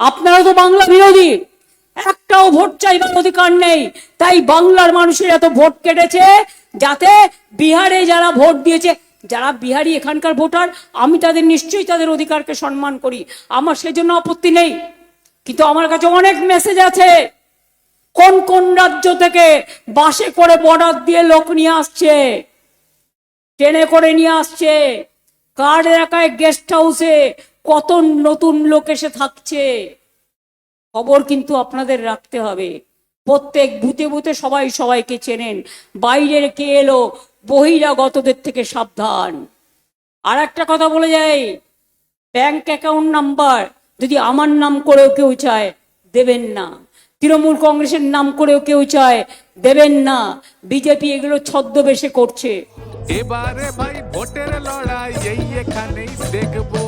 আপনারা তো বাংলা বিরোধী, একটাও ভোট চাইবার অধিকার নেই। তাই বাংলার মানুষের এত ভোট কেটেছে, যাতে বিহারে যারা ভোট দিয়েছে, যারা বিহারি এখানকার ভোটার, আমি তাদের নিশ্চয়ই তাদের অধিকারকে সম্মান করি, আমার সেজন্য আপত্তি নেই। কিন্তু আমার কাছে অনেক মেসেজ আছে, কোন কোন রাজ্য থেকে বাসে করে বর্ডার দিয়ে লোক নিয়ে আসছে, ট্রেনে করে নিয়ে আসছে, কার এলাকায় গেস্ট হাউসে কত নতুন লোক এসে থাকছে, খবর কিন্তু আপনাদের রাখতে হবে। প্রত্যেক বুথে বুথে সবাই সবাইকে চেনেন, বাইরের কে এলো বহিরাগতদের থেকে সাবধান। আর একটা কথা বলে যাই, ব্যাংক অ্যাকাউন্ট নাম্বার যদি আমার নাম করেও কেউ চায় দেবেন না, তৃণমূল কংগ্রেসের নাম করেও কেউ চায় দেবেন না, বিজেপি এগুলো ছদ্মবেশে করছে। এবারে ভাই ভোটের লড়াই এই এখানেই দেখবো।